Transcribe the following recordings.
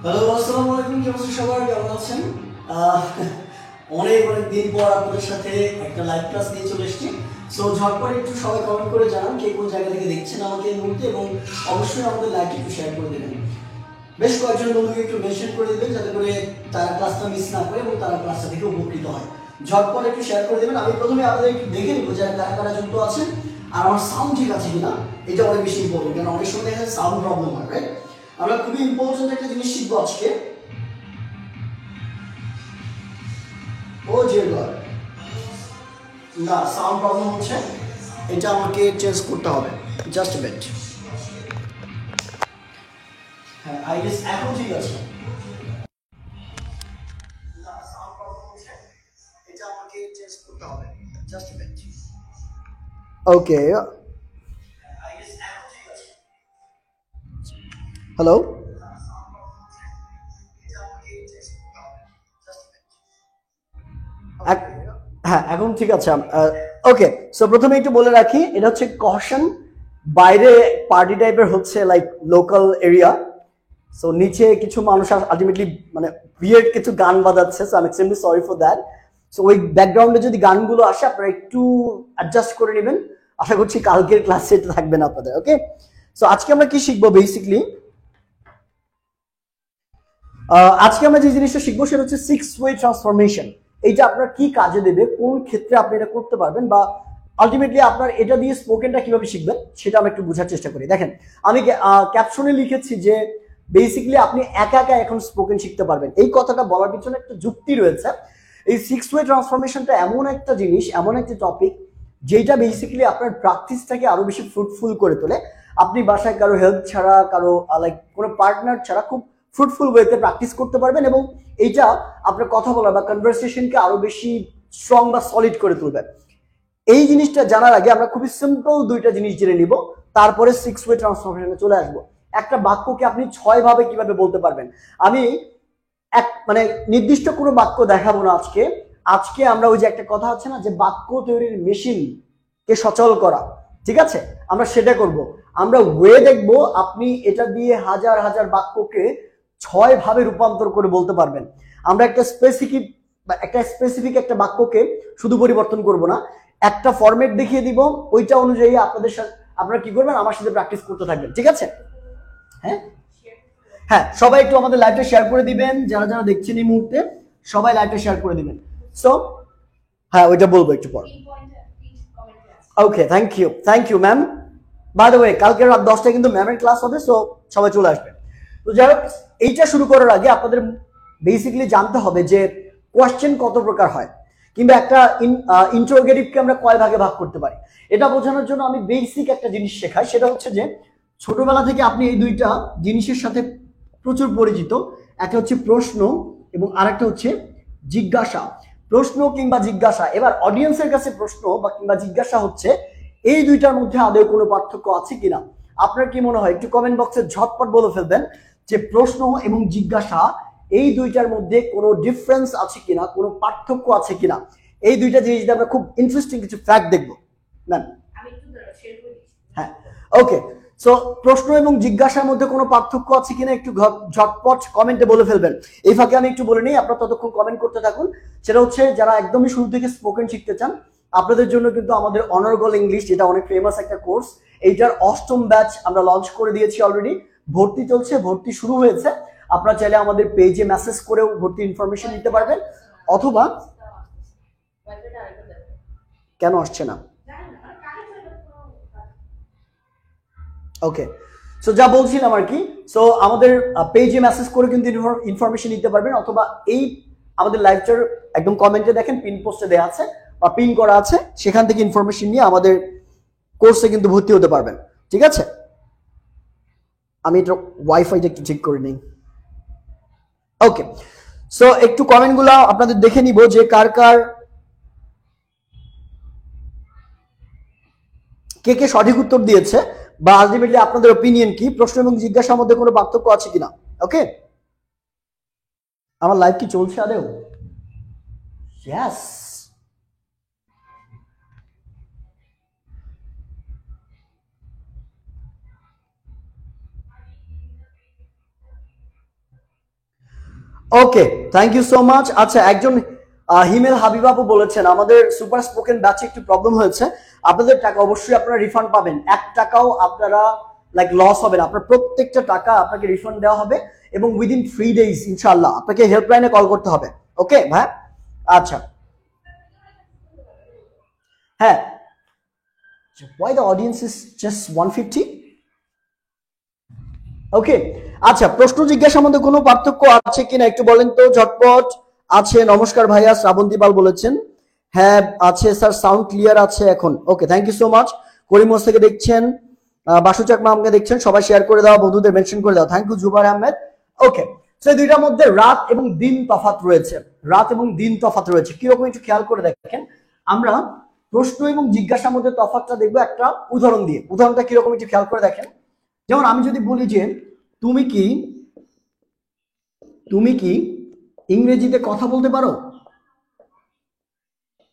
Hello, আসসালামু আলাইকুম। কি অবস্থা সবার? কেমন আছেন? আহ, অনেক অনেক দিন পর আপনাদের সাথে একটা লাইভ ক্লাস নিয়ে চলে এসেছি। সো ঝটপট একটু সবাই কমেন্ট করে জানান কে কোন জায়গা থেকে দেখছেন আমাকে এই মুহূর্তে, এবং অবশ্যই আমাদের লাইভটি একটু শেয়ার করে দেবেন। বেশ কয়েকজন বন্ধুকে একটু মেনশন করে দেবেন যাতে করে তারা ক্লাসটা মিস না করে এবং তারা ক্লাসটা থেকে উপকৃত হয়। ঝটপট একটু শেয়ার করে দেবেন। আমি প্রথমে আপনাদের একটু দেখে নিব যে কারা কারা যুক্ত আছেন আর আমার সাউন্ড ঠিক আছে কিনা। এটা অনেক বেশি ইম্পর্টেন্ট, কারণ অনেক সময় দেখা যায় সাউন্ড প্রবলেম হয়, রাইট? আমরা খুবই ইম্পর্টেন্ট একটা জিনিস শিখবো আজকে। ও ডিয়ার গড, না সাউন্ড প্রবলেম হচ্ছে, এটা আমাকে চেঞ্জ করতে হবে। Just a minute. হ্যাঁ, আই গেস এখন ঠিক আছে। না সাউন্ড প্রবলেম হচ্ছে, এটা আমাকে চেঞ্জ করতে হবে। Just a minute. Okay, I guess এখন ঠিক আছে। হ্যালো, হ্যাঁ এখন ঠিক আছে। ওকে, সো প্রথমে একটু বলে রাখি, এটা হচ্ছে কশন। বাইরে পার্টি টাইপের হচ্ছে, লাইক লোকাল এরিয়া। সো নিচে কিছু মানুষ আলটিমেটলি মানে বিয়ের কিছু গান বাজাচ্ছে, so I am extremely sorry for that. So ওই ব্যাকগ্রাউন্ডে যদি গানগুলো আসে আপনারা একটু অ্যাডজাস্ট করে নেবেন। আশা করছি কালকের ক্লাসে এটা থাকবে না আপনাদের। ওকে, সো আজকে আমরা কি শিখবো বেসিকলি, আজকে আমরা যে জিনিসটা শিখবো সেটা হচ্ছে 6 ওয়ে ট্রান্সফরমেশন। এইটা আপনার কি কাজে দেবে, কোন ক্ষেত্রে আপনি এটা করতে পারবেন, বা আলটিমেটলি আপনার এটা দিয়ে স্পোকেনটা কিভাবে শিখবেন সেটা আমরা একটু বোঝার চেষ্টা করি। দেখেন, আমি ক্যাপশনে লিখেছি যে বেসিক্যালি আপনি একা একা এখন স্পোকেন শিখতে পারবেন। এই কথাটা বলার পিছনে একটা যুক্তি রয়েছে। এই 6 ওয়ে ট্রান্সফরমেশনটা এমন একটা জিনিস, এমন একটা টপিক যেটা বেসিক্যালি আপনার প্র্যাকটিসটাকে আরো বেশি ফ্রুটফুল করে তোলে। আপনি বাসায় কারো হেল্প ছাড়া, কারো লাইক কোনো পার্টনার ছাড়া খুব ফ্রুটফুল ওয়েতে প্র্যাকটিস করতে পারবেন, এবং এইটা আপনার কথা বলা বা কনভারসেশনকে আরো বেশি স্ট্রং বা সলিড করে তুলবে। এই জিনিসটা জানার আগে আমরা খুবই সিম্পল দুইটা জিনিস জেনে নিব, তারপরে 6 ওয়ে ট্রান্সফরমেশনে চলে আসবো। একটা বাক্যকে আপনি 6 ভাবে কিভাবে বলতে পারবেন। আমি এক মানে নির্দিষ্ট কোনো বাক্য দেখাবো না আজকে। আজকে আমরা ওই যে একটা কথা আছে না, যে বাক্য তৈরির মেশিন কে সচল করা, ঠিক আছে, আমরা সেটা করব। আমরা ওয়ে দেখব, আপনি এটা দিয়ে হাজার হাজার বাক্যকে 6 ভাবে রূপান্তর করে বলতে পারবেন। আমরা একটা স্পেসিফিক একটা বাক্যকে শুধু পরিবর্তন করব না, একটা ফরম্যাট দেখিয়ে দিব, ওইটা অনুযায়ী আপনাদের সাথে আপনারা কি করবেন, আমার সাথে প্র্যাকটিস করতে থাকবেন, ঠিক আছে? হ্যাঁ হ্যাঁ, সবাই একটু আমাদের লাইভটা শেয়ার করে দিবেন, যারা যারা দেখছেন এই মুহূর্তে সবাই লাইভটা শেয়ার করে দিবেন। সো হ্যাঁ, ওইটা বলবো একটু পর। Okay, thank you ma'am. By the way, কালকে রাত 10টায় কিন্তু ম্যামের ক্লাস হবে, সো সবাই চলে আসবে। তো যাই হোক, এইটা শুরু করার আগে আপনাদের বেসিক্যালি জানতে হবে যে কোয়েশ্চেন কত প্রকার হয়, কিংবা একটা ইন্টারোগেটিভকে আমরা কয় ভাগে ভাগ করতে পারি। এটা বোঝানোর জন্য আমি বেসিক একটা জিনিস শেখাই, সেটা হচ্ছে যে ছোটবেলা থেকে আপনি এই দুইটা জিনিসের সাথে প্রচুর পরিচিত। একটা হচ্ছে প্রশ্ন এবং আরেকটা হচ্ছে জিজ্ঞাসা। প্রশ্ন কিংবা জিজ্ঞাসা, এবার অডিয়েন্সের কাছে প্রশ্ন বা কিংবা জিজ্ঞাসা হচ্ছে এই দুইটার মধ্যে আদৌ কোনো পার্থক্য আছে কিনা। আপনার কি মনে হয়, একটু কমেন্ট বক্সে ঝটপট বলে ফেলবেন যে প্রশ্ন এবং জিজ্ঞাসা এই দুইটার মধ্যে কোনো ডিফারেন্স আছে কিনা, কোনো পার্থক্য আছে কিনা। এই দুইটা জিনিস দিয়ে আমরা খুব ইন্টারেস্টিং কিছু ফ্যাক্ট দেখবো। ম্যাম হ্যাঁ, ওকে। সো প্রশ্ন এবং জিজ্ঞাসার মধ্যে কোনো পার্থক্য আছে কিনা একটু ঝটপট কমেন্টে বলে ফেলবেন। এই ফাঁকে আমি একটু বলে নিই, আপনারা ততক্ষণ কমেন্ট করতে থাকুন। সেটা হচ্ছে যারা একদমই শুরু থেকে স্পোকেন শিখতে চান, আপনাদের জন্য কিন্তু আমাদের অনর্গল ইংলিশ, যেটা অনেক ফেমাস একটা কোর্স, এইটার 8ম ব্যাচ আমরা লঞ্চ করে দিয়েছি অলরেডি। ভর্তি চলছে, ভর্তি শুরু হয়েছে। আপনারা চাইলে আমাদের পেজে মেসেজ করেও ভর্তি ইনফরমেশন নিতে পারবেন, অথবা কেন আসছে না। ওকে, সো যা বলছিলাম আর কি, সো আমাদের পেজে মেসেজ করে কিন্তু ইনফরমেশন নিতে পারবেন, অথবা এই আমাদের লাইভটার একদম কমেন্টে দেখেন পিন পোস্টে দেওয়া আছে বা পিন করা আছে, সেখান থেকে ইনফরমেশন নিয়ে আমাদের কোর্সে কিন্তু ভর্তি হতে পারবেন, ঠিক আছে? আমি এটা ওয়াইফাইটা একটু চেক করে নিই। ওকে, সো একটু কমেন্টগুলো আপনাদের দেখে নিব যে কার কার কে কে সঠিক উত্তর দিয়েছে, বা আলটিমেটলি আপনাদের ওপিনিয়ন কি, প্রশ্ন এবং জিজ্ঞাসার মধ্যে কোনো পার্থক্য আছে কিনা। ওকে, আমার লাইভ কি চলছে আদেও? Yes. Okay, thank you so much. আচ্ছা, একজন হিমেল হাবিবাবু বলেছেন আমাদের সুপার স্পোকেন ব্যাচে একটু প্রবলেম হয়েছে, আপনাদের টাকা অবশ্যই আপনারা রিফান্ড পাবেন, 1 টাকাও আপনারা লাইক লস হবে না, আপনার প্রত্যেকটা টাকা আপনাকে রিফান্ড দেওয়া হবে এবং উইদিন 3 days ইনশাআল্লাহ আপনাকে হেল্পলাইনে কল করতে হবে। ওকে ভাই, আচ্ছা হ্যাঁ, why the audience is just 150? ওকে, আচ্ছা প্রশ্ন জিজ্ঞাসার মধ্যে কোনো পার্থক্য আছে কিনা একটু বলেন তো ঝটপট। আছে, নমস্কার ভাইয়া, শ্রাবন্তী পাল বলেছেন হ্যাঁ আছে স্যার, সাউন্ড ক্লিয়ার আছে এখন। Okay, thank you so much. Karimganj থেকে দেখছেন, বাসুচাক মামকে দেখছেন, সবাই শেয়ার করে দাও, বন্ধুদের মেনশন করে দাও। Thank you জুবার Ahmed. ওকে, তো এই দুইটার মধ্যে রাত এবং দিন তফাৎ রয়েছে, রাত এবং দিন তফাৎ রয়েছে, কিরকম একটু খেয়াল করে দেখেন। আমরা প্রশ্ন এবং জিজ্ঞাসার মধ্যে তফাৎটা দেখবো একটা উদাহরণ দিয়ে। উদাহরণটা কিরকম একটু খেয়াল করে দেখেন। যেমন আমি যদি বলি যে তুমি কি ইংরেজিতে কথা বলতে পারো,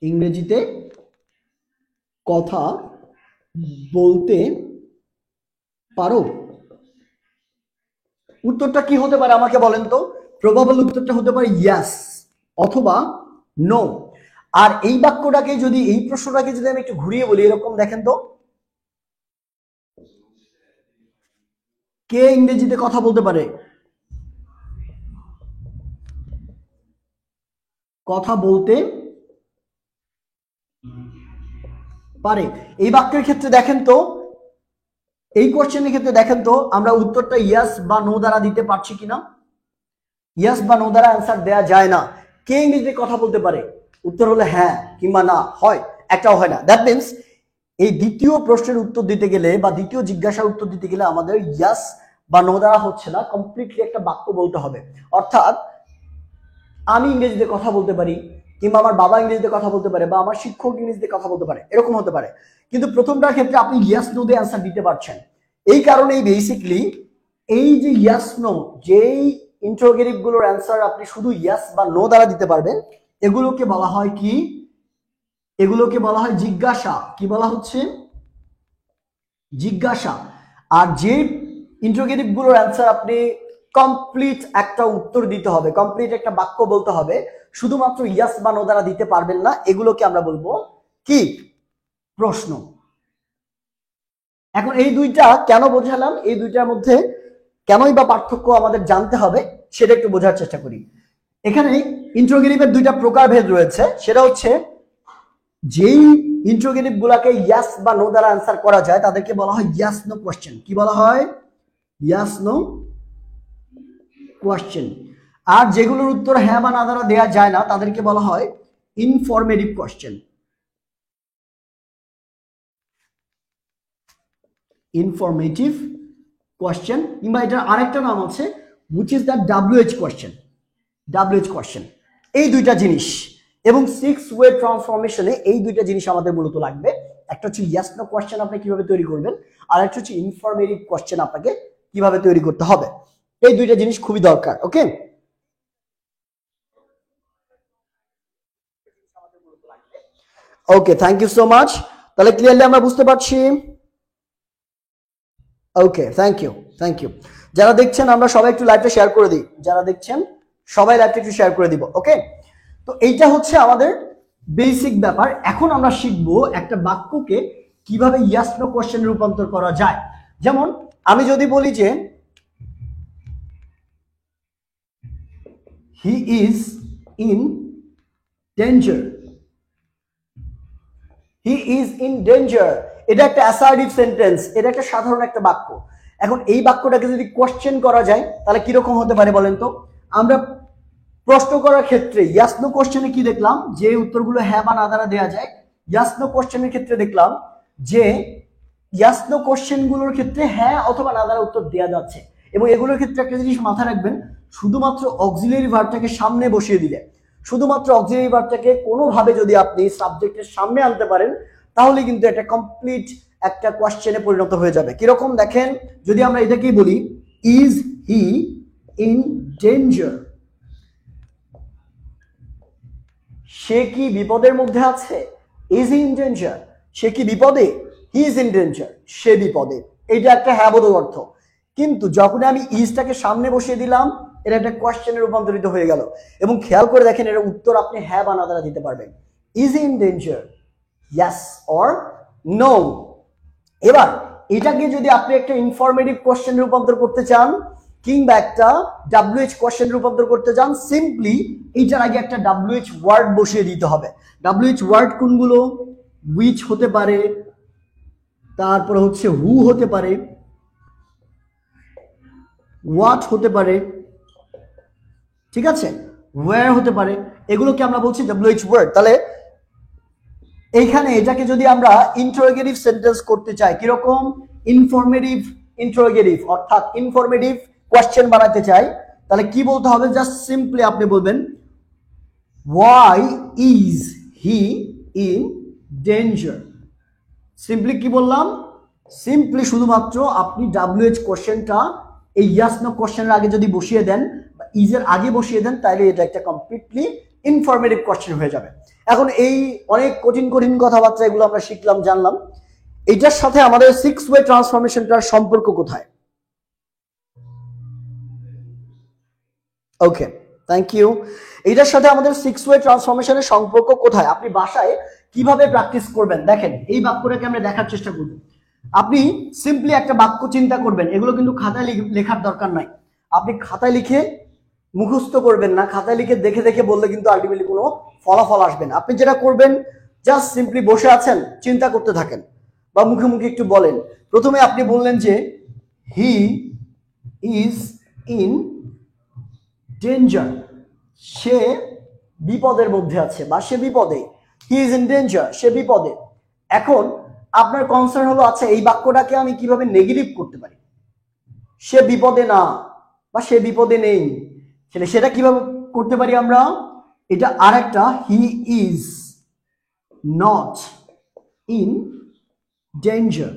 ইংরেজিতে কথা বলতে পারো, উত্তরটা কি হতে পারে আমাকে বলেন তো। প্রবাবল উত্তরটা হতে পারে ইয়েস অথবা নো। আর এই বাক্যটাকে যদি, এই প্রশ্নটাকে যদি আমি একটু ঘুরিয়ে বলি এরকম, দেখেন তো, কে ইংরেজিতে কথা বলতে পারে, কথা বলতে পারে। এই বাক্যের ক্ষেত্রে দেখেন তো, এই কোশ্চেনের ক্ষেত্রে দেখেন তো আমরা উত্তরটা ইয়েস বা নো দ্বারা দিতে পারছি কিনা। ইয়েস বা নো দ্বারা অ্যান্সার দেয়া যায় না। কে ইংরেজিতে কথা বলতে পারে, উত্তর হলো হ্যাঁ কিংবা না, হয় একটাও হয় না। দ্যাট মিনস এই দ্বিতীয় প্রশ্নের উত্তর দিতে গেলে বা দ্বিতীয় জিজ্ঞাসার উত্তর দিতে গেলে আমাদের ইয়েস বা নো দ্বারা হচ্ছে না, কমপ্লিটলি একটা বাক্য বলতে হবে। অর্থাৎ আমি ইংরেজিতে কথা বলতে পারি, কিংবা আমার বাবা ইংরেজিতে কথা বলতে পারে, বা আমার শিক্ষক ইংরেজিতে কথা বলতে পারে, এরকম হতে পারে। কিন্তু প্রথমটার ক্ষেত্রে আপনি ইয়েস নো দিয়ে অ্যান্সার দিতে পারছেন। এই কারণেই বেসিকলি এই যে ইয়েস নো, যেই ইন্টারোগেটিভ গুলোর অ্যান্সার আপনি শুধু ইয়েস বা নো দ্বারা দিতে পারবেন, এগুলোকে বলা হয় কি, এগুলোকে বলা হয় জিজ্ঞাসা। কি বলা হচ্ছে, জিজ্ঞাসা। আর যে ইন্টারোগেটিভ গুলোর অ্যান্সার আপনি কমপ্লিট একটা উত্তর দিতে হবে, কমপ্লিট একটা বাক্য বলতে হবে, শুধুমাত্র ইয়েস বা নো দ্বারা দিতে পারবেন না, এগুলোকে আমরা বলবো কি, প্রশ্ন। এখন এই দুইটা কেন বোঝালাম, এই দুইটার মধ্যে কেনই বা পার্থক্য আমাদের জানতে হবে সেটা একটু বোঝার চেষ্টা করি। এখানে ইন্টারোগেটিভের দুইটা প্রকারভেদ রয়েছে, সেটা হচ্ছে যেই ইন্টারোগেটিভ গুলাকে ইয়েস বা নো দ্বারা অ্যান্সার করা যায় তাদেরকে বলা হয় ইয়েস নো কোশ্চেন। কি বলা হয়, ইয়েস নো কোশ্চেন। আর যেগুলোর উত্তর হ্যাঁ বা না দ্বারা দেয়া যায় না তাদেরকে বলা হয় ইনফরমেটিভ কোশ্চেন। ইনফরমেটিভ কোশ্চেন, কিংবা এটার আরেকটা নাম আছে which is the WH question. WH question, এই দুইটা জিনিস এবং 6 ওয়ে ট্রান্সফরমেশনে এই দুইটা জিনিস আমাদের মূলত লাগবে। একটা হচ্ছে ইয়েস নো কোশ্চেন আপনি কিভাবে তৈরি করবেন, আর একটা হচ্ছে ইনফরমেটিভ কোশ্চেন আপনাকে কিভাবে তৈরি করতে হবে। এই দুইটা জিনিস খুবই দরকার। ওকে, ওকে, থ্যাংক ইউ সো মাচ। তাহলে ক্লিয়ারলি আমরা বুঝতে পারছি। ওকে, থ্যাংক ইউ, থ্যাংক ইউ। যারা দেখছেন আমরা সবাই একটু লাইভটা শেয়ার করে দিই, যারা দেখছেন সবাই লাইভটা একটু শেয়ার করে দিব। ওকে, তো এইটা হচ্ছে আমাদের বেসিক ব্যাপার। এখন আমরা শিখবো একটা বাক্যকে কিভাবে ইয়েস নো কোশ্চেনে রূপান্তর করা যায়। যেমন আমি যদি বলি যে হি is in danger, he is in danger, এটা একটা অ্যাসার্টিভ সেন্টেন্স, এটা একটা সাধারণ একটা বাক্য। এখন এই বাক্যটাকে যদি কোশ্চেন করা যায় তাহলে কিরকম হতে পারে বলেন তো। আমরা প্রশ্ন করার ক্ষেত্রে ইয়েস নো কোশ্চেনে কি দেখলাম, যে উত্তরগুলো হ্যাঁ বা না দ্বারা দেওয়া যায়। ইয়েস নো কোশ্চেনের ক্ষেত্রে দেখলাম যে ইয়েস নো কোশ্চেনগুলোর ক্ষেত্রে হ্যাঁ অথবা না দ্বারা উত্তর দেওয়া যাচ্ছে। এবং এগুলোর ক্ষেত্রে একটা জিনিস মাথায় রাখবেন, শুধুমাত্র অক্সিলারি ভার্বটাকে সামনে বসিয়ে দিলে, শুধুমাত্র অক্সিলারি ভার্বটাকে কোনোভাবে যদি আপনি সাবজেক্টের সামনে আনতে পারেন তাহলে কিন্তু এটা কমপ্লিট একটা কোশ্চেনে পরিণত হয়ে যাবে। কিরকম দেখেন, যদি আমরা এটাকেই বলি ইজ হি ইন ডেঞ্জার, সে কি বিপদের মধ্যে আছে। ইজ হি ইন ডেঞ্জার, সে কি বিপদে। হি ইজ ইন ডেঞ্জার, সে বিপদে। এটা একটা হ্যাঁ বোধক অর্থ। কিন্তু যখন আমি ইজটাকে সামনে বসিয়ে দিলাম এটা একটা কোয়েশ্চেনে রূপান্তরিত হয়ে গেল। এবং খেয়াল করে দেখেন এর উত্তর আপনি হ্যাঁ বা না দ্বারা দিতে পারবেন। Is he in danger, yes or no. এবার এটাকে যদি আপনি একটা ইনফরমেটিভ কোয়েশ্চেন রূপান্তর করতে চান কিংবা একটা WH কোয়েশ্চেন রূপান্তর করতে চান, সিম্পলি এইটার আগে একটা WH ওয়ার্ড বসিয়ে দিতে হবে। WH ওয়ার্ড কোনগুলো? which হতে পারে, তারপরে হচ্ছে হু হতে পারে, হোয়াট হতে পারে, ঠিক আছে, ওয়্যার হতে পারে, এগুলোকে আমরা বলছি WH ওয়ার্ড। তাহলে এইখানে এটাকে যদি আমরা ইন্টারোগেটিভ সেন্টেন্স করতে চাই, কিরকম? ইনফরমেটিভ ইন্টারোগেটিভ, অর্থাৎ ইনফরমেটিভ কোয়েশ্চেন বানাতে চাই, তাহলে কি বলতে হবে? জাস্ট সিম্পলি আপনি বলবেন why is he in danger। Simply কি বললাম? সিম্পলি শুধুমাত্র আপনি WH কোশ্চেনটা এই ইয়াস নো কোশ্চেনের আগে যদি বসিয়ে দেন বা ইজের আগে বসিয়ে দেন, তাহলে এটা একটা কমপ্লিটলি ইনফরমেটিভ কোশ্চেন হয়ে যাবে। এখন এই অনেক কঠিন কঠিন কথাবার্তা এগুলো আমরা শিখলাম, জানলাম। এটার সাথে আমাদের 6 ওয়ে ট্রান্সফরমেশনটার সম্পর্ক কোথায়? ওকে, থ্যাংক ইউ। এটার সাথে আমাদের 6 ওয়ে ট্রান্সফরমেশনের সম্পর্ক কোথায়? আপনি বাসায় কিভাবে প্র্যাকটিস করবেন দেখেন, এই বাক্যটাকে আমরা দেখার চেষ্টা করব। আপনি সিম্পলি একটা বাক্য চিন্তা করবেন, এগুলো কিন্তু খাতায় লেখার দরকার নাই। আপনি খাতায় লিখে মুখস্থ করবেন না, খাতায় লিখে দেখে দেখে বললে কিন্তু আলটিমেটলি কোনো ফলাফল আসবে না। আপনি যেটা করবেন, জাস্ট সিম্পলি বসে আছেন, চিন্তা করতে থাকেন বা মুখে মুখে একটু বলেন। প্রথমে আপনি বললেন যে হি ইজ ইন ডেঞ্জার, সে বিপদের মধ্যে আছে বা সে বিপদে। হি ইজ ইন ডেঞ্জার, সে বিপদে। এখন আপনার কনসার্ন হলো আচ্ছা এই বাক্যটাকে আমি কিভাবে নেগেটিভ করতে পারি? সে বিপদে না বা সে বিপদে নেই, সেটা কিভাবে করতে পারি আমরা? এটা আরেকটা, he is not in danger.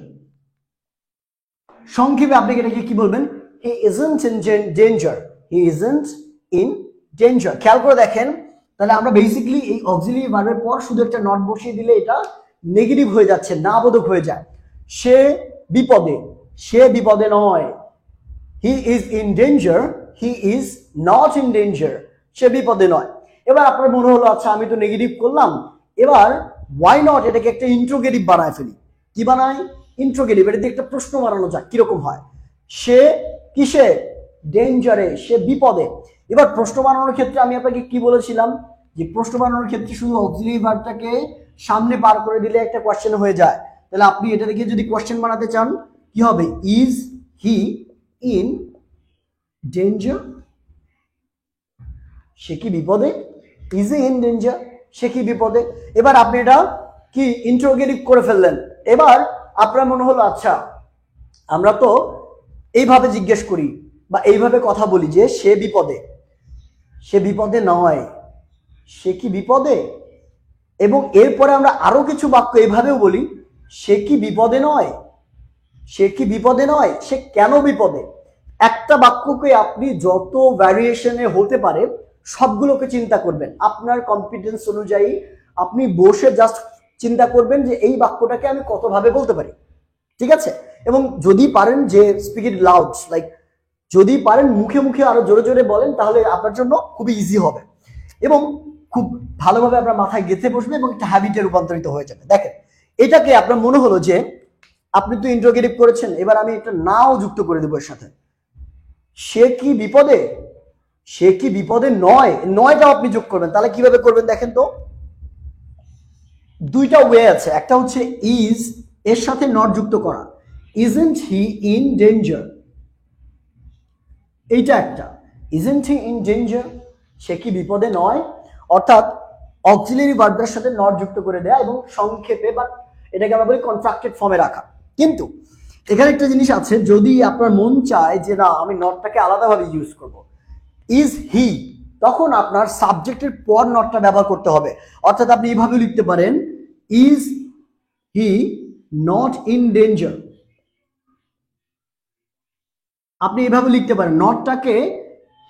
সংক্ষেপে আপনি এটাকে কি বলবেন? He isn't in danger, he isn't in danger. খেয়াল করে দেখেন, তাহলে আমরা বেসিক্যালি এই অক্সিলিয়ারি ভার্বের পর শুধু একটা নট বসিয়ে দিলে এটা নেগেটিভ হয়ে যাচ্ছে, না বোধক হয়ে যায়। সে বিপদে, সে বিপদে নয়। He is in danger, he is not in danger, সে বিপদে নয়। এবার আপনার মনে হলো আচ্ছা আমি তো নেগেটিভ করলাম, এবার ওয়াই নট এটাকে একটা ইন্ট্রোগেটিভ বানায় ফেলি। কি বানাই? ইন্ট্রোগেটিভ। এটা দিয়ে একটা প্রশ্ন বানানো যাক, কিরকম হয়? সে কিসে? ডেঞ্জারে, সে বিপদে। এবার প্রশ্ন বানানোর ক্ষেত্রে আমি আপনাকে কি বলেছিলাম যে প্রশ্ন বানানোর ক্ষেত্রে শুধু অক্সিলিয়ারি ভার্বটাকে সামনে পার করে দিলে একটা কোশ্চেন হয়ে যায়। তাহলে আপনি এটা থেকে যদি কোশ্চেন বানাতে চান কি হবে? ইজ হি ইন ডেঞ্জার, সে কি বিপদে? ইজ হি ইন ডেঞ্জার, সে কি বিপদে? এবার আপনি এটা কি ইন্টারোগেটিভ করে ফেললেন। এবার আপনার মনে হলো আচ্ছা আমরা তো এইভাবে জিজ্ঞেস করি বা এইভাবে কথা বলি যে সে বিপদে, সে বিপদে নয়, সে কি বিপদে? এবং এরপরে আমরা আরো কিছু বাক্য এইভাবেও বলি, সে কি বিপদে নয়, সে কি বিপদে নয়, সে কেন বিপদে? একটা বাক্যকে আপনি যত ভ্যারিয়েশনে হতে পারে সবগুলোকে চিন্তা করবেন আপনার কম্পিটেন্স অনুযায়ী। আপনি বসে জাস্ট চিন্তা করবেন যে এই বাক্যটাকে আমি কতভাবে বলতে পারি, ঠিক আছে? এবং যদি পারেন যে স্পিক ইট লাউড, লাইক যদি পারেন মুখে মুখে আরো জোরে জোরে বলেন, তাহলে আপনার জন্য খুবই ইজি হবে এবং খুব ভালোভাবে আপনার মাথায় গেঁথে বসবে এবং একটা হ্যাবিটে রূপান্তরিত হয়ে যাবে। দেখেন, এটাকে আপনার মনে হলো যে আপনি তো ইন্টারোগেটিভ করেছেন, এবার আমি একটা নাও যুক্ত করে দেবো এর সাথে। সে কি বিপদে? সে কি বিপদে নয়? নয়টাও আপনি যোগ করবেন। তাহলে কিভাবে করবেন দেখেন তো। দুইটা ওয়ে আছে, একটা হচ্ছে ইজ এর সাথে নট যুক্ত করা, ইজন্ট হি ইন ডেঞ্জার, এইটা একটা। ইজন্ট হি ইন ডেঞ্জার, সে কি বিপদে নয়, অর্থাৎ অক্সিলিয়ারি ভার্বটার সাথে নট যুক্ত করে দেয়া এবং সংক্ষেপে বা এটাকে আমরা বলি কন্ট্রাক্টেড ফর্মে রাখা। কিন্তু এখানে একটা জিনিস আছে, যদি আপনার মন চায় যে না আমি নটটাকে আলাদাভাবে ইউজ করব, ইজ হি, তখন আপনার সাবজেক্টের পর নটটা ব্যবহার করতে হবে। অর্থাৎ আপনি এইভাবে লিখতে পারেন, is he not in danger. আপনি এইভাবে লিখতে পারেন, নটটাকে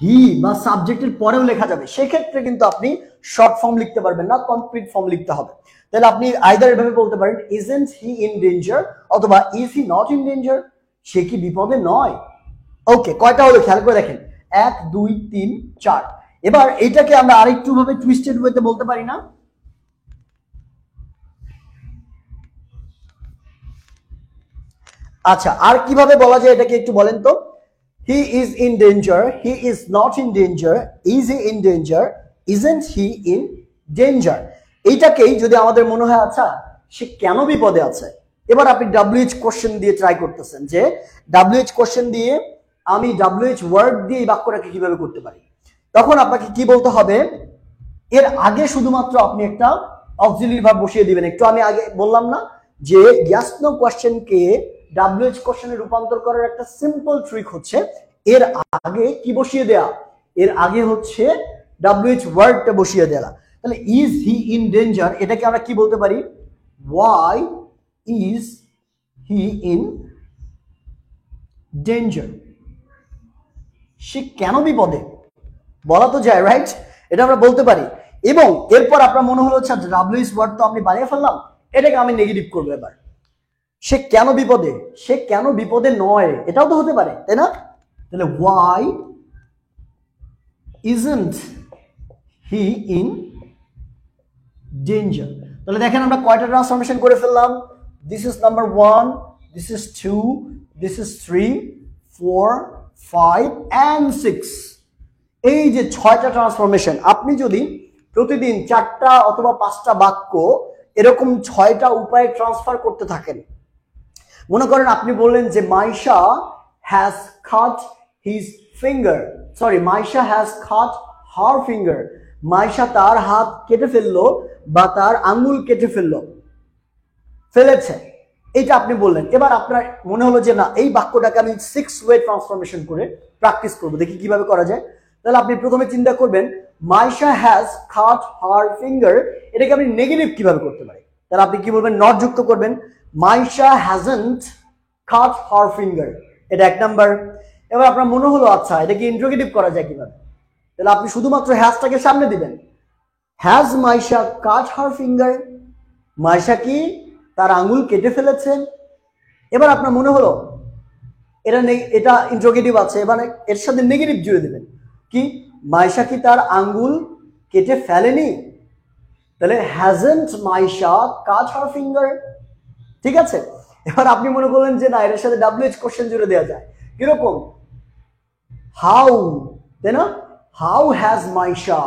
হি বা সাবজেক্টের পরেও লেখা যাবে। সেক্ষেত্রে কিন্তু আপনি শর্ট ফর্ম লিখতে পারবেন না, কমপ্লিট ফর্ম লিখতে হবে। তাহলে আপনি আইদার এভাবে বলতে পারেন, ইজন্ট হি ইন ডেঞ্জার, অথবা is he not in danger, সে কি বিপদে নয়। ওকে, কয়টা হলো খেয়াল করে দেখেন। 1 2 3 4। এবার এইটাকে আমরা আরেকটু ভাবে টুইস্টেড ওয়েতে বলতে পারি না? আচ্ছা, আর কিভাবে বলা যায় এটাকে একটু বলেন তো? He is in danger, he is not in danger, is he in danger, isn't he in danger. এইটাকেই যদি আমাদের মনে হয় আচ্ছা সে কেন বিপদে আছে, এবার আপনি WH কোশ্চেন দিয়ে ট্রাই করতেছেন যে WH কোশ্চেন দিয়ে আমি WH ওয়ার্ড দিয়ে এই বাক্যটাকে কিভাবে করতে পারি, তখন আপনাকে কি বলতে হবে, এর আগে শুধুমাত্র আপনি একটা অক্সিলারি ভার্ব বসিয়ে দিবেন। একটু আমি আগে বললাম না যে ইয়েস নো কোশ্চেনকে WH কোশ্চেনে রূপান্তর করার একটা সিম্পল ট্রিক হচ্ছে এর আগে কি বসিয়ে দেয়া, এর আগে হচ্ছে WH ওয়ার্ডটা বসিয়ে দেয়া। তাহলে ইজ হি ইন ডেঞ্জার এটাকে আমরা কি বলতে পারি, why is he in danger, সে কেন বিপদে, বলা তো যায় রাইট, এটা আমরা বলতে পারি। এবং এরপর আপনার মনে হলো আচ্ছা WH ওয়ার্ড তো আমি বানিয়ে ফেললাম, এটাকে আমি নেগেটিভ করবো এবার, সে কেন বিপদে, সে কেন বিপদে নয়, এটাও তো হতে পারে তাই না? তাহলে why isn't he in danger. তাহলে দেখেন আমরা কয়টা ট্রান্সফরমেশন করে ফেললাম, this is number 1, this is 2, this is 3, 4, 5 and 6। এই যে 6টা ট্রান্সফরমেশন, আপনি যদি প্রতিদিন 4টা অথবা 5টা বাক্য এরকম 6টা উপায়ে ট্রান্সফার করতে থাকেন, মনে করেন আপনি বললেন যে Maisha has cut his finger, sorry Maisha has cut her finger, Maisha তার হাত কেটে ফেললো বা তার আঙ্গুল কেটে ফেলেছে, এটা আপনি বললেন। এবার আপনার মনে হলো যে না এই বাক্যটাকে আমি 6 ওয়ে ট্রান্সফরমেশন করে প্র্যাকটিস করবো, দেখি কিভাবে করা যায়। তাহলে আপনি প্রথমে চিন্তা করবেন Maisha has cut her finger, এটাকে আপনি নেগেটিভ কিভাবে করতে পারি, তাহলে আপনি কি বলবেন, নট যুক্ত করবেন, মাইশা হ্যাজন্ট কাট হার ফিঙ্গার, এটা 1 নাম্বার। এবার আপনার মনে হলো আচ্ছা এটাকে ইন্টারোগেটিভ করা যায় কিভাবে, তাহলে আপনি শুধুমাত্র হ্যাজটাকে সামনে দিবেন, has Maisha cut her finger, Maisha কি তার আঙ্গুল কেটে ফেলেছেন। এবার আপনার মনে হলো এটা ইন্টারোগেটিভ আছে, এবার এর সাথে নেগেটিভ জুড়ে দিবেন, কি মাইশা কি তার আঙ্গুল কেটে ফেলেনি, তাহলে হ্যাজন্ট মাইশা কাট হার ফিঙ্গার, ঠিক আছে। এবার আপনি মনে করলেন যে না এর সাথে WH কোশ্চেন জুড়ে দেওয়া যায়, কিরকম, হাউ, তাই না, how has Maisha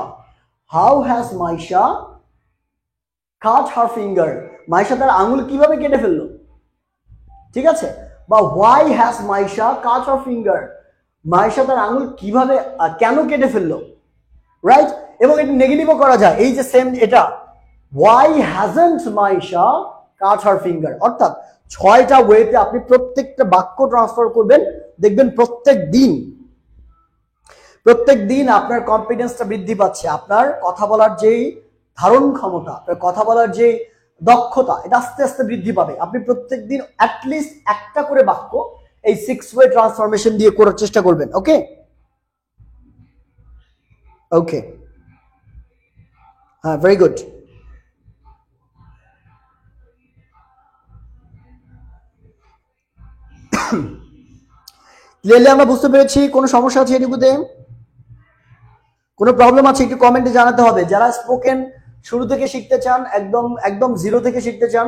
cut her finger, Maisha তার আঙ্গুল কিভাবে কেটে ফেললো, ঠিক আছে। বা why has Maisha cut her finger, Maisha তার আঙ্গুল কিভাবে কেন কেটে ফেললো, রাইট। এবং এটা নেগেটিভও করা যায়, এই যে সেম এটা why hasn't Maisha cut her finger, অর্থাৎ 6টা ওয়েতে আপনি প্রত্যেকটা বাক্য ট্রান্সফার করবেন, দেখবেন প্রত্যেক দিন আপনার কনফিডেন্সটা বৃদ্ধি পাচ্ছে, আপনার কথা বলার যেই ধারণ ক্ষমতা, আপনার কথা বলার যে দক্ষতা, এটা আস্তে আস্তে বৃদ্ধি পাবে। আপনি প্রত্যেক দিন অ্যাটলিস্ট একটা করে বাক্য এই 6 ওয়ে ট্রান্সফরমেশন দিয়ে করার চেষ্টা করবেন। ওকে ওকে, হ্যাঁ, ভেরি গুড। ক্লিয়ারলি আমরা বুঝতে পেরেছি, কোনো সমস্যা আছে এটুকুতে, কোনো প্রবলেম আছে একটু কমেন্টে জানাতে হবে। যারা স্পোকেন শুরু থেকে শিখতে চান, একদম জিরো থেকে শিখতে চান,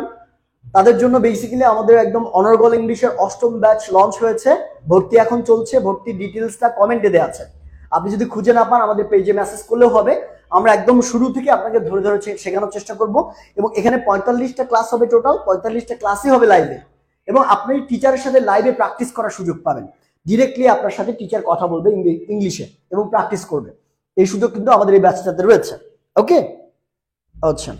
তাদের জন্য বেসিক্যালি আমাদের একদম অনর্গল ইংলিশের 8ম ব্যাচ লঞ্চ হয়েছে, ভর্তি এখন চলছে, ভর্তির ডিটেলসটা কমেন্টে দেওয়া আছে, আপনি যদি খুঁজে না পান আমাদের পেজে মেসেজ করলেও হবে, আমরা একদম শুরু থেকে আপনাকে ধরে ধরে শেখানোর চেষ্টা করব। এবং এখানে 45টা ক্লাস হবে, টোটাল 45টা ক্লাসই হবে লাইভে, এবং আপনি টিচারের সাথে লাইভে প্র্যাকটিস করার সুযোগ পাবেন, ডিরেক্টলি আপনার সাথে টিচার কথা বলবে ইংলিশে এবং প্র্যাকটিস করবে, এই সুযোগ কিন্তু আমাদের এই ব্যাচটাতে রয়েছে। ওকে, আচ্ছা,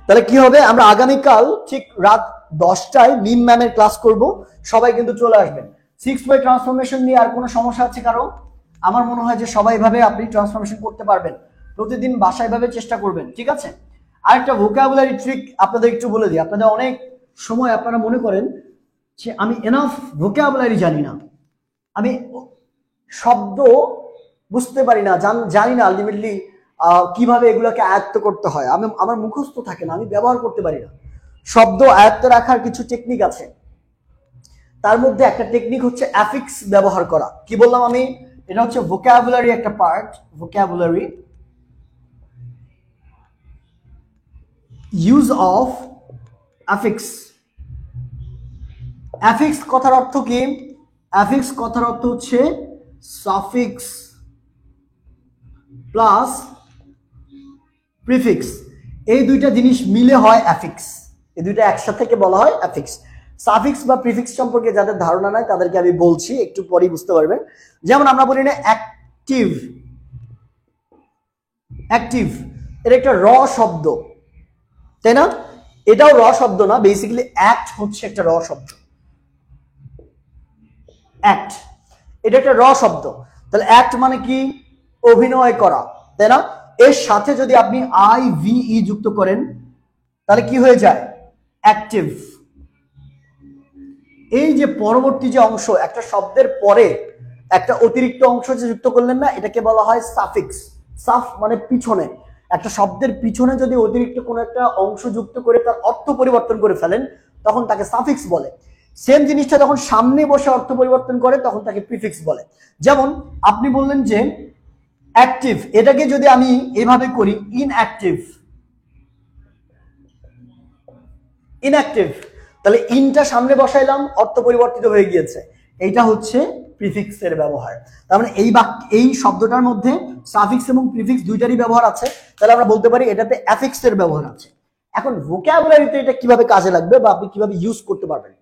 তাহলে কি হবে, আমরা আগামীকাল ঠিক রাত 10টায় মিম ম্যামের ক্লাস করব, সবাই কিন্তু চলে আসবেন। 6 ওয়ে ট্রান্সফরমেশন নিয়ে আর কোনো সমস্যা আছে কারো? আমার মনে হয় যে সবাই ভাবে আপনি ট্রান্সফরমেশন করতে পারবেন, প্রতিদিন বাসায় ভাবে চেষ্টা করবেন, ঠিক আছে। আরেকটা ভোকাবুলারি ট্রিক আপনাদের একটু বলে দিই, আপনাদের অনেক সময় আপনারা মনে করেন যে আমি এনাফ ভোকাবুলারি জানি না, আমি শব্দ বুঝতে পারি না, জানি না আলটিমেটলি কিভাবে এগুলোকে আয়ত্ত করতে হয়, আমার মুখস্থ থাকে না, আমি ব্যবহার করতে পারি না। শব্দ আয়ত্ত রাখার কিছু টেকনিক আছে, তার মধ্যে একটা টেকনিক হচ্ছে অ্যাফিক্স ব্যবহার করা। কি বললাম আমি? এটা হচ্ছে ভোকাবুলারি একটা part, vocabulary use of affix. Affix কথার অর্থ কি? অ্যাফিক্স কথার অর্থ হচ্ছে সাফিক্স প্লাস প্রিফিক্স, এই দুইটা জিনিস মিলে হয় অ্যাফিক্স। এই দুইটা একসাথে থেকে বলা হয় অ্যাফিক্স। সাফিক্স বা প্রিফিক্স সম্পর্কে যাদের ধারণা নাই তাদেরকে আমি বলছি, একটু পরেই বুঝতে পারবেন। যেমন আমরা বলি না অ্যাক্টিভ, অ্যাক্টিভ এটা একটা র শব্দ, তাই না? এটাও র শব্দ না, বেসিক্যালি অ্যাক্ট হচ্ছে একটা র শব্দ। অ্যাক্ট এটা একটা র শব্দ, তাহলে অ্যাক্ট মানে কি? অভিনয় করা, তাই না? এর সাথে যদি আপনি IVE যুক্ত করেন তাহলে কি হয়ে যায়? অ্যাক্টিভ। এই যে পরবর্তী যে অংশ, একটা শব্দের পরে একটা অতিরিক্ত অংশ যে যুক্ত করলেন না, এটাকে বলা হয় সাফিক্স। সাফ মানে পিছনে, একটা শব্দের পিছনে যদি অতিরিক্ত কোনো একটা অংশ যুক্ত করে তার অর্থ পরিবর্তন করে ফেলেন তখন তাকে সাফিক্স বলে। সেম জিনিসটা যখন সামনে বসে অর্থ পরিবর্তন করে তখন তাকে প্রিফিক্স বলে। যেমন আপনি বললেন যে অ্যাক্টিভ, এটাকে যদি আমি এভাবে করি ইনঅ্যাক্টিভ, ইনঅ্যাক্টিভ, তাহলে ইনটা সামনে বসাইলাম, অর্থ পরিবর্তিত হয়ে গিয়েছে। এইটা হচ্ছে প্রিফিক্সের ব্যবহার। তার মানে এই শব্দটার মধ্যে সাফিক্স এবং প্রিফিক্স দুইটারই ব্যবহার আছে, তাহলে আমরা বলতে পারি এটাতে অ্যাফিক্সের ব্যবহার আছে। এখন ভোকাবুলারিতে এটা কিভাবে কাজে লাগবে বা আপনি কিভাবে ইউজ করতে পারবেন,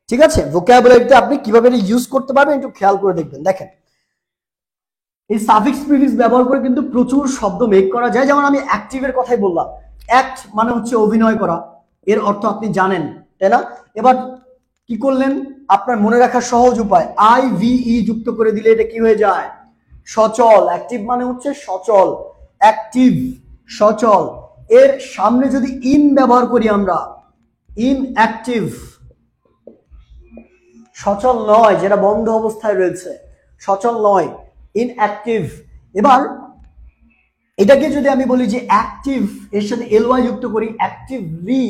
ঠিক আছে? ভোকাবুলারিতে আপনি কিভাবে ইউজ করতে পারবেন একটু খেয়াল করে দেখবেন। দেখেন এই সাফিক্স প্রিফিক্স ব্যবহার করে কিন্তু প্রচুর শব্দ মেক করা যায়। যেমন আমি অ্যাক্টিভের কথাই বললাম, অ্যাক্ট মানে হচ্ছে অভিনয় করা, এর অর্থ আপনি জানেন, তাই না? এবার কি করলেন, আপনার মনে রাখার সহজ উপায় IVE যুক্ত করে দিলে এটা কি হয়ে যায়? সচল। অ্যাক্টিভ মানে হচ্ছে সচল, অ্যাক্টিভ সচল। এর সামনে যদি ইন ব্যবহার করি আমরা, ইনঅ্যাক্টিভ সচল নয়, যেটা বন্ধ অবস্থায় রয়েছে, সচল নয়, ইনঅ্যাক্টিভ। এবার এটাকে যদি আমি বলি যে অ্যাক্টিভ, এর সাথে LY যুক্ত করি, অ্যাক্টিভলি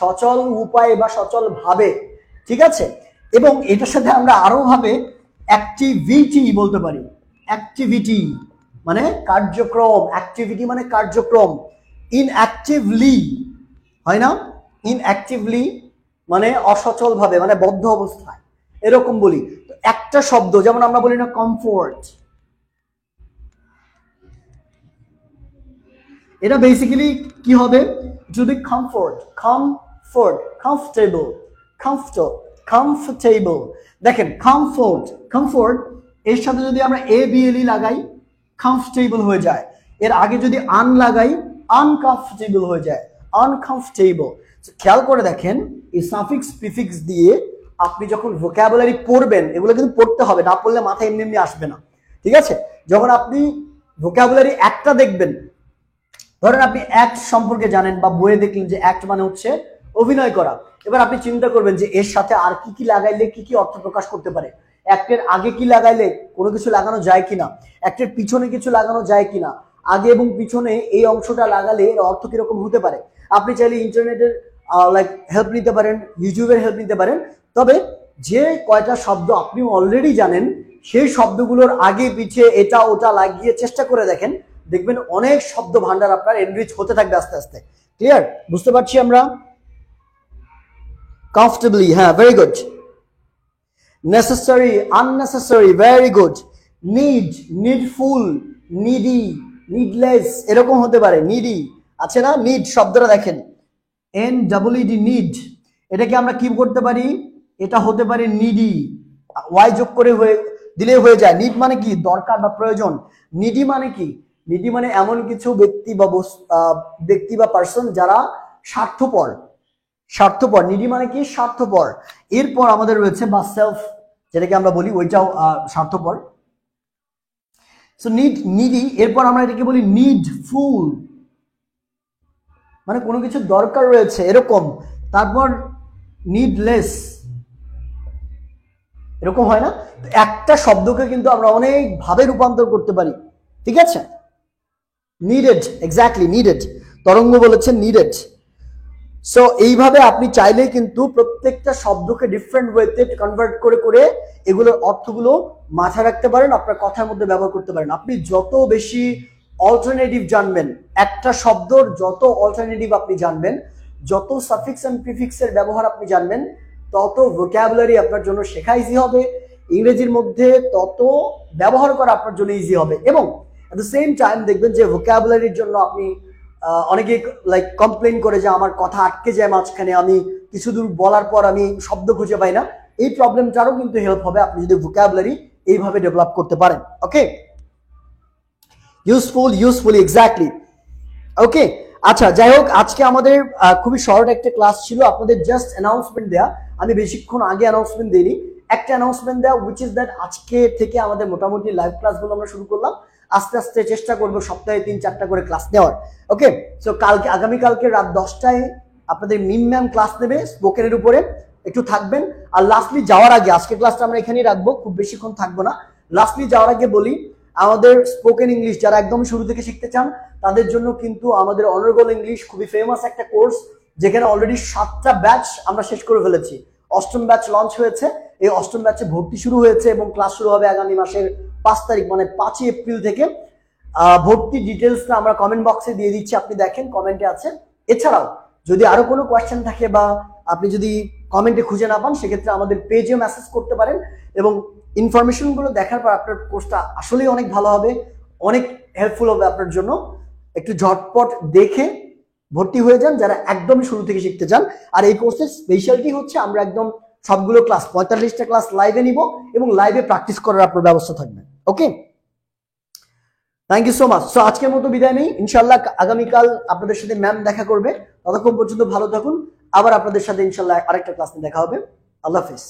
সচল উপায়ে বা সচল ভাবে, ঠিক আছে? এবং এটার সাথে আমরা আরো ভাবে অ্যাক্টিভিটি বলতে পারি। অ্যাক্টিভিটি মানে কার্যক্রম, অ্যাক্টিভিটি মানে কার্যক্রম। ইনঅ্যাক্টিভলি হয় না? ইনঅ্যাক্টিভলি মানে অসচল ভাবে, মানে বদ্ধ অবস্থায়, এরকম বলি। একটা শব্দ যেমন আমরা বলি না কমফোর্ট, এটা বেসিক্যালি কি হবে? যদি কমফোর্ট, কমফোর্ট, কমফোর্টেবল, কমফোর্টেবল। দেখেন কমফোর্ট, কমফোর্ট এর সাথে যদি আমরা ABLE লাগাই কমফোর্টেবল হয়ে যায়, এর আগে যদি আন লাগাই আনকমফোর্টেবল হয়ে যায়, আনকমফোর্টেবল। খেয়াল করে দেখেন এই সাফিক্স প্রিফিক্স দিয়ে আপনি যখন ভোকাবুলারি পড়বেন, এগুলো কিন্তু পড়তে হবে, না পড়লে মাথায় এমনি এমনি আসবে না, ঠিক আছে? যখন আপনি ভোকাবুলারি একটা দেখবেন, ধরেন আপনি অ্যাক্ট সম্পর্কে জানেন বা বইয়ে দেখলেন যে অ্যাক্ট মানে হচ্ছে অভিনয় করা, এবার আপনি চিন্তা করবেন যে এর সাথে আর কি কি লাগাইলে কি কি অর্থ প্রকাশ করতে পারে। অ্যাক্টের আগে কি লাগাইলে কোনো কিছু লাগানো যায় কিনা, অ্যাক্টের পিছনে কিছু লাগানো যায় কিনা, আগে এবং পিছনে এই অংশটা লাগালে এর অর্থ কিরকম হতে পারে। আপনি চাইলে ইন্টারনেটের হেল্প নিতে পারেন, ইউটিউবের হেল্প নিতে পারেন। তবে যে কয়টা শব্দ আপনি অলরেডি জানেন সেই শব্দগুলোর আগে পিছে এটা ওটা লাগিয়ে চেষ্টা করে দেখেন, দেখবেন অনেক শব্দ ভান্ডার আপনার এনরিচ হতে থাকবে আস্তে আস্তে। ক্লিয়ার? বুঝতে পারছি আমরা? কমফোর্টেবলি, হ্যাঁ, very good. Necessary, unnecessary, very good. Need, needful, needy, needless, এরকম হতে পারে। নিডি আছে না, নিড শব্দটা দেখেন NEED, নিড, এটাকে আমরা কি করতে পারি? এটা হতে পারে নিডি, ওয়াই যোগ করে দিলে হয়ে যায়। নিড মানে কি? দরকার বা প্রয়োজন। নিডি মানে কি? নিডি মানে এমন কিছু ব্যক্তি বা পার্সন যারা স্বার্থপর, স্বার্থপর। নিডি মানে কি? স্বার্থপর। এরপর আমাদের রয়েছে বা সেলফ, যেটাকে আমরা বলি, ওইটাও স্বার্থপর। So need, needy. এরপর আমরা এটাকে বলি নিডফুল, মানে কোনো কিছু দরকার রয়েছে এরকম। তারপর নিডলেস, এরকম হয় না? একটা শব্দকে কিন্তু আমরা অনেক ভাবে রূপান্তর করতে পারি, ঠিক আছে? Needed, exactly, needed. তরঙ্গ বলেছেন নিডেড। সো এইভাবে আপনি চাইলে কিন্তু প্রত্যেকটা শব্দকে ডিফারেন্ট ওয়েতে কনভার্ট করে করে এগুলোর অর্থগুলো মাথায় রাখতে পারেন, আপনার কথার মধ্যে ব্যবহার করতে পারেন। আপনি যত বেশি অল্টারনেটিভ জানবেন, একটা শব্দর যত অল্টারনেটিভ আপনি জানবেন, যত সাফিক্স এন্ড প্রিফিক্সের ব্যবহার আপনি জানবেন, তত ভোকাবুলারি আপনার জন্য শেখা ইজি হবে, ইংরেজির মধ্যে তত ব্যবহার করা আপনার জন্য ইজি হবে। এবং এট দ্য সেম টাইম দেখবেন যে ভোকাবুলারির জন্য আপনি অনেকে লাইক কমপ্লেন করে যে আমার কথা আটকে যায় মাঝখানে, আমি কিছু দূর বলার পর আমি শব্দ খুঁজে পাই না, এই প্রবলেমটারও কিন্তু হেল্প হবে আপনি যদি ভোকাবুলারি এইভাবে ডেভেলপ করতে পারেন। ওকে, ইউজফুলি এক্স্যাক্টলি। ওকে, আচ্ছা যাই হোক, আজকে আমাদের খুবই শর্ট একটা ক্লাস ছিল, আপনাদের জাস্ট অ্যানাউন্সমেন্ট দেয়া, আমি বেশিক্ষণ আগে অ্যানাউন্সমেন্ট দিইনি, একটা অ্যানাউন্সমেন্ট দেওয়া, উইচ ইজ দ্যাট আজকে থেকে আমাদের মোটামুটি লাইভ ক্লাসগুলো আমরা শুরু করলাম, আস্তে আস্তে চেষ্টা করবো সপ্তাহে 3-4টা করে ক্লাস নেওয়ার। ওকে, সো কালকে আগামীকালকে রাত 10টায় আপনাদের মিম ম্যাম ক্লাস নেবে স্পোকেনের উপরে, একটু থাকবেন। আর লাস্টলি যাওয়ার আগে, আজকে ক্লাসটা আমরা এখানেই রাখবো, খুব বেশিক্ষণ থাকবো না, লাস্টলি যাওয়ার আগে বলি আমাদের স্পোকেন ইংলিশ যারা একদম শুরু থেকে শিখতে চান তাদের জন্য কিন্তু আমাদের অনারেবল ইংলিশ খুবই ফেমাস একটা কোর্স, যেখানে অলরেডি 7টা ব্যাচ আমরা শেষ করে ফেলেছি, 8ম ব্যাচ লঞ্চ হয়েছে, এই 8ম ব্যাচে ভর্তি শুরু হয়েছে এবং ক্লাস শুরু হবে আগামী মাসের 5 তারিখ মানে 5ই এপ্রিল থেকে। ভর্তি ডিটেলসটা আমরা কমেন্ট বক্সে দিয়ে দিচ্ছি, আপনি দেখেন কমেন্টে আছে। এছাড়াও যদি আরো কোনো কোয়েশ্চেন থাকে বা আপনি যদি কমেন্টে খুঁজে না পান, সেক্ষেত্রে আমাদের পেজে মেসেজ করতে পারেন, এবং ইনফরমেশন গুলো দেখার পর আপনার কোর্সটা আসলেই অনেক ভালো হবে, অনেক হেল্পফুল হবে আপনার জন্য। একটু ঝটপট দেখে ভর্তি হয়ে যান যারা একদমই শুরু থেকে শিখতে চান। আর এই কোর্সের স্পেশালিটি হচ্ছে আমরা একদম সবগুলো ক্লাস 45টা ক্লাস লাইভে নিব এবং লাইভে প্র্যাকটিস করার আপনার ব্যবস্থা থাকবে। Okay, thank you so much. So আজকের মতো বিদায় নেই, ইনশাল্লাহ আগামীকাল আপনাদের সাথে ম্যাম দেখা করবে, ততক্ষণ পর্যন্ত ভালো থাকুন, আবার আপনাদের সাথে ইনশাল্লাহ আরেকটা ক্লাস নিয়ে দেখা হবে। আল্লাহ হাফিজ।